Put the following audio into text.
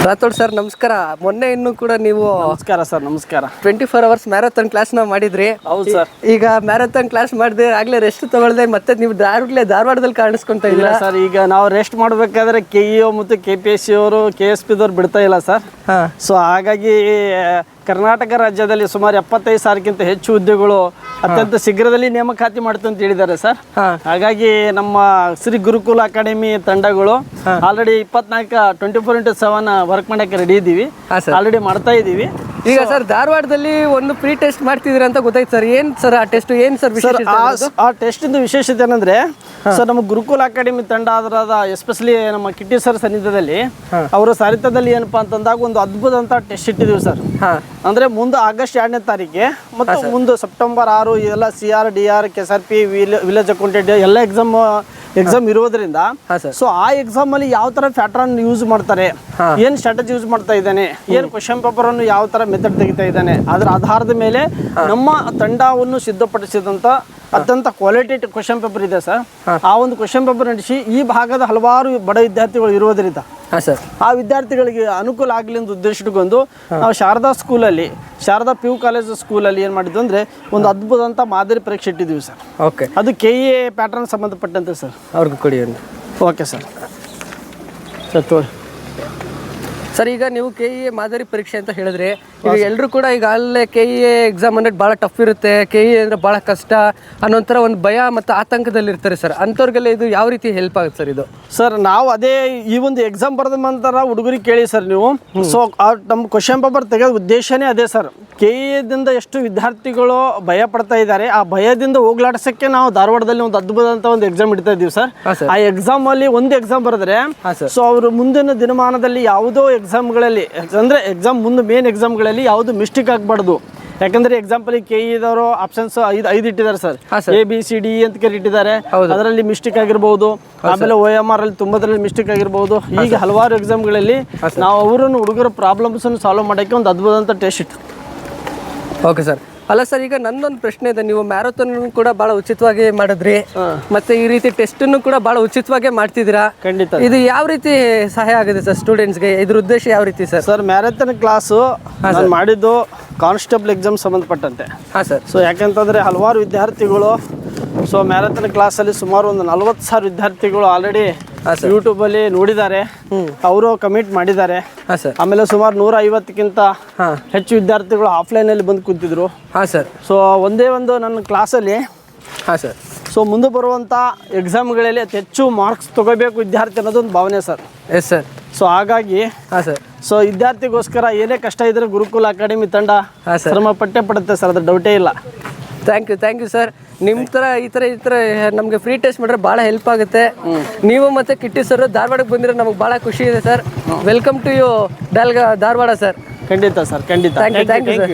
Rathore sir ನಮಸ್ಕಾರ. ಮೊನ್ನೆ ಇನ್ನೂ ಕೂಡ ನೀವು ನಮಸ್ಕಾರ ಸರ್. ನಮಸ್ಕಾರ. 24 ಅವರ್ಸ್ ಮ್ಯಾರಥಾನ್ ಕ್ಲಾಸ್ನ ಮಾಡಿದ್ರಿ. ಹೌದು ಸರ್. ಈಗ ಮ್ಯಾರಥಾನ್ ಕ್ಲಾಸ್ ಮಾಡಿದೆ ಆಗ್ಲೇ ರೆಸ್ಟ್ ತಗೊಳ್ದೆ ಮತ್ತೆ ನೀವು ಧಾರವಾಡದಲ್ಲಿ ಕಾಣಿಸ್ಕೊಂತ ಇದ್ದೀರಾ ಸರ್. ಈಗ ನಾವು ರೆಸ್ಟ್ ಮಾಡಬೇಕಾದ್ರೆ ಕೆಇಒ ಮತ್ತು KPSC ಅವರು KSP ದವ್ರು ಬಿಡ್ತಾ ಇಲ್ಲ ಸರ್. ಸೊ ಹಾಗಾಗಿ ಕರ್ನಾಟಕ ರಾಜ್ಯದಲ್ಲಿ ಸುಮಾರು 75,000ಕ್ಕಿಂತ ಹೆಚ್ಚು ಹುದ್ದೆಗಳು ಅತ್ಯಂತ ಶೀಘ್ರದಲ್ಲಿ ನೇಮಕಾತಿ ಮಾಡ್ತು ಅಂತ ಹೇಳಿದ್ದಾರೆ ಸರ್. ಹಾಗಾಗಿ ನಮ್ಮ ಶ್ರೀ ಗುರುಕುಲ ಅಕಾಡೆಮಿ ತಂಡಗಳು ಆಲ್ರೆಡಿ 24/7 ವರ್ಕ್ ಮಾಡಕ್ಕೆ ರೆಡಿ ಇದ್ದೀವಿ. ಆಲ್ರೆಡಿ ಮಾಡ್ತಾ ಇದ್ದೀವಿ. ಈಗ ಸರ್ ಧಾರವಾಡದಲ್ಲಿ ಒಂದು ಪ್ರೀ ಟೆಸ್ಟ್ ಮಾಡ್ತಿದ್ದೀರಾ ಅಂತ ಗೊತ್ತಾಯ್ತು ಸರ್. ಏನ್ ಸರ್ ಆ ಟೆಸ್ಟ್? ಏನ್ ಸರ್ ಆ ಟೆಸ್ಟ್ ಇಂದ ವಿಶೇಷತೆ ಏನಂದ್ರೆ ಸರ್, ನಮ್ಮ ಗುರುಕುಲ ಅಕಾಡೆಮಿ ತಂಡ ಅದರದ ಎಸ್ಪೆಷಲಿ ನಮ್ಮ ಕಿಟ್ಟಿ ಸರ್ ಸನ್ನಿಧದಲ್ಲಿ ಅವರ ಸಾರಿಥ್ಯದಲ್ಲಿ ಏನಪ್ಪಾ ಅಂತಂದಾಗ ಒಂದು ಅದ್ಭುತ ಅಂತ ಟೆಸ್ಟ್ ಇಟ್ಟಿದ್ದೀವಿ ಸರ್. ಅಂದ್ರೆ ಮುಂದೆ ಆಗಸ್ಟ್ 2ನೇ ತಾರೀಕಿಗೆ ಮತ್ತು ಮುಂದೆ ಸೆಪ್ಟೆಂಬರ್ 6 ಎಲ್ಲ CR DR KSRP village accountant ಎಲ್ಲ ಎಕ್ಸಾಮ್ ಇರೋದ್ರಿಂದ ಸೊ ಆ ಎಕ್ಸಾಮ್ ಅಲ್ಲಿ ಯಾವ ತರ ಪ್ಯಾಟರ್ನ್ ಯೂಸ್ ಮಾಡ್ತಾರೆ, ಏನ್ ಸ್ಟ್ರಾಟಜಿ ಯೂಸ್ ಮಾಡ್ತಾ ಇದ್ದಾನೆ, ಏನ್ ಕ್ವಶನ್ ಪೇಪರ್ ಅನ್ನು ಯಾವ ತರ ಮೆಥಡ್ ತೆಗಿತಾ ಇದ್ದಾನೆ, ಅದರ ಆಧಾರದ ಮೇಲೆ ನಮ್ಮ ತಂಡವನ್ನು ಸಿದ್ಧಪಡಿಸಿದಂತ ಅತ್ಯಂತ ಕ್ವಾಲಿಟಿ ಕ್ವಶನ್ ಪೇಪರ್ ಇದೆ ಸರ್. ಆ ಒಂದು ಕ್ವಶನ್ ಪೇಪರ್ ನಡೆಸಿ ಈ ಭಾಗದ ಹಲವಾರು ಬಡ ವಿದ್ಯಾರ್ಥಿಗಳು ಇರೋದ್ರಿಂದ ಆ ವಿದ್ಯಾರ್ಥಿಗಳಿಗೆ ಅನುಕೂಲ ಆಗಲಿ ಅಂತ ಉದ್ದೇಶಿಟ್ಕೊಂಡು ನಾವು ಶಾರದಾ PU ಕಾಲೇಜ್ ಸ್ಕೂಲಲ್ಲಿ ಏನು ಮಾಡಿದ್ವಿ ಅಂದರೆ ಒಂದು ಅದ್ಭುತ ಅಂತ ಮಾದರಿ ಪರೀಕ್ಷೆ ಇಟ್ಟಿದ್ದೀವಿ ಸರ್. ಓಕೆ, ಅದು KEA ಪ್ಯಾಟರ್ನ್ ಸಂಬಂಧಪಟ್ಟಂತೆ ಸರ್. ಅವ್ರಿಗೆ ಕೊಡಿ ಅಂತ. Okay sir. ಸರ್ ತೋರಿ ಸರ್, ಈಗ ನೀವು KEA ಮಾದರಿ ಪರೀಕ್ಷೆ ಅಂತ ಹೇಳಿದ್ರೆ ಈಗ ಎಲ್ಲರೂ ಕೂಡ ಈಗ ಅಲ್ಲೇ KEA ಎಕ್ಸಾಮ್ ಅಂದ್ರೆ ಭಾಳ ಟಫ್ ಇರುತ್ತೆ, KEA ಅಂದ್ರೆ ಭಾಳ ಕಷ್ಟ ಅನ್ನೋಂಥರ ಒಂದು ಭಯ ಮತ್ತು ಆತಂಕದಲ್ಲಿ ಇರ್ತಾರೆ ಸರ್. ಅಂಥವ್ರಿಗೆಲ್ಲ ಇದು ಯಾವ ರೀತಿ ಹೆಲ್ಪ್ ಆಗುತ್ತೆ ಸರ್ ಇದು? ಸರ್, ನಾವು ಅದೇ ಈ ಒಂದು ಎಕ್ಸಾಮ್ ಬರೆದ ನಂತರ ಹುಡುಗರಿಗೆ ಕೇಳಿ ಸರ್ ನೀವು. ಸೊ ನಮ್ಮ ಕ್ವಶನ್ ಪೇಪರ್ ತೆಗೆದ ಉದ್ದೇಶನೇ ಅದೇ ಸರ್. KEAದಿಂದ ಎಷ್ಟು ವಿದ್ಯಾರ್ಥಿಗಳು ಭಯ ಪಡ್ತಾ ಇದ್ದಾರೆ, ಆ ಭಯದಿಂದ ಹೋಗ್ಲಾಡ್ಸಕ್ಕೆ ನಾವು ಧಾರವಾಡದಲ್ಲಿ ಒಂದು ಅದ್ಭುತ ಅಂತ ಒಂದು ಎಕ್ಸಾಮ್ ಇಡ್ತಾ ಇದ್ದೀವಿ ಸರ್. ಆ ಎಕ್ಸಾಮ್ ಅಲ್ಲಿ ಒಂದು ಎಕ್ಸಾಮ್ ಬರೆದ್ರೆ ಸೊ ಅವರು ಮುಂದಿನ ದಿನಮಾನದಲ್ಲಿ ಯಾವುದೋ ಎಕ್ಸಾಮ್ಗಳಲ್ಲಿ ಅಂದ್ರೆ ಎಕ್ಸಾಮ್ ಮುಂದೆ ಮೇನ್ ಎಕ್ಸಾಮ್ಗಳಲ್ಲಿ ಯಾವುದು ಮಿಸ್ಟೇಕ್ ಆಗಬಾರ್ದು. ಯಾಕಂದ್ರೆ ಎಕ್ಸಾಂಪಲ್ KEAದವರು ಆಪ್ಷನ್ಸ್ 5 ಇಟ್ಟಿದ್ದಾರೆ ಸರ್. ABCD ಅಂತ ಕೇಳಿ ಇಟ್ಟಿದ್ದಾರೆ. ಅದರಲ್ಲಿ ಮಿಸ್ಟೇಕ್ ಆಗಿರ್ಬೋದು. ಆಮೇಲೆ OMR ಅಲ್ಲಿ 90 ಮಿಸ್ಟೇಕ್ ಆಗಿರ್ಬೋದು. ಹೀಗೆ ಹಲವಾರು ಎಕ್ಸಾಮ್ಗಳಲ್ಲಿ ನಾವು ಅವರನ್ನು ಹುಡುಗರ ಪ್ರಾಬ್ಲಮ್ಸ್ ಅನ್ನು ಸಾಲ್ವ್ ಮಾಡೋಕ್ಕೆ ಒಂದು ಅದ್ಭುತ ಅಂತ ಟೆಸ್ಟ್ ಇತ್ತು. Okay sir. ಅಲ್ಲ ಸರ್, ಈಗ ನನ್ನೊಂದು ಪ್ರಶ್ನೆ ಇದೆ. ನೀವು ಮ್ಯಾರಥಾನ್ ಕೂಡ ಬಹಳ ಉಚಿತವಾಗಿ ಮಾಡಿದ್ರಿ, ಮತ್ತೆ ಈ ರೀತಿ ಟೆಸ್ಟ್ ಅನ್ನು ಕೂಡ ಬಹಳ ಉಚಿತವಾಗಿ ಮಾಡ್ತಿದ್ದೀರಾ. ಖಂಡಿತ. ಇದು ಯಾವ ರೀತಿ ಸಹಾಯ ಆಗಿದೆ ಸರ್ ಸ್ಟೂಡೆಂಟ್ಸ್ಗೆ? ಇದ್ರ ಉದ್ದೇಶ ಯಾವ ರೀತಿ ಸರ್? ಸರ್, ಮ್ಯಾರಥಾನ್ ಕ್ಲಾಸು ನಾನು ಮಾಡಿದ್ದು ಕಾನ್ಸ್ಟೇಬಲ್ ಎಕ್ಸಾಮ್ ಸಂಬಂಧಪಟ್ಟಂತೆ. ಸರ್. ಸೊ ಯಾಕಂತಂದ್ರೆ ಹಲವಾರು ವಿದ್ಯಾರ್ಥಿಗಳು ಸೊ ಮ್ಯಾರಥಾನ್ ಕ್ಲಾಸಲ್ಲಿ ಸುಮಾರು ಒಂದು 40,000 ವಿದ್ಯಾರ್ಥಿಗಳು ಆಲ್ರೆಡಿ ಯೂಟ್ಯೂಬಲ್ಲಿ ನೋಡಿದ್ದಾರೆ, ಅವರು ಕಮಿಟ್ ಮಾಡಿದ್ದಾರೆ. ಆಮೇಲೆ ಸುಮಾರು 150ಕ್ಕಿಂತ ಹೆಚ್ಚು ವಿದ್ಯಾರ್ಥಿಗಳು ಆಫ್ಲೈನಲ್ಲಿ ಬಂದು ಕೂತಿದ್ರು. ಸರ್. ಸೊ ಒಂದೇ ಒಂದು ನನ್ನ ಕ್ಲಾಸಲ್ಲಿ ಸರ್ ಸೊ ಮುಂದೆ ಬರುವಂಥ ಎಕ್ಸಾಮ್ಗಳಲ್ಲಿ ಅತಿ ಹೆಚ್ಚು ಮಾರ್ಕ್ಸ್ ತಗೋಬೇಕು ವಿದ್ಯಾರ್ಥಿ ಅನ್ನೋದೊಂದು ಭಾವನೆ ಸರ್. Yes sir. ಸೊ ಹಾಗಾಗಿ ಸೊ ವಿದ್ಯಾರ್ಥಿಗೋಸ್ಕರ ಏನೇ ಕಷ್ಟ ಇದ್ರೆ ಗುರುಕುಲ ಅಕಾಡೆಮಿ ತಂಡ ಶ್ರಮ ಪಡುತ್ತೆ ಸರ್, ಅದ್ರ ಡೌಟೇ ಇಲ್ಲ. Thank you sir. ನಿಮ್ಮ ಥರ ಈ ಥರ ನಮಗೆ ಫ್ರೀ ಟೆಸ್ಟ್ ಮಾಡಿದ್ರೆ ಭಾಳ ಹೆಲ್ಪ್ ಆಗುತ್ತೆ. ನೀವು ಮತ್ತು ಕಿಟ್ಟಿ ಸರ್ ಧಾರವಾಡಕ್ಕೆ ಬಂದಿರೋ ನಮಗೆ ಭಾಳ ಖುಷಿ ಇದೆ sir. Welcome to you Dharwad sir. ಖಂಡಿತ ಸರ್, ಖಂಡಿತ. Thank you sir.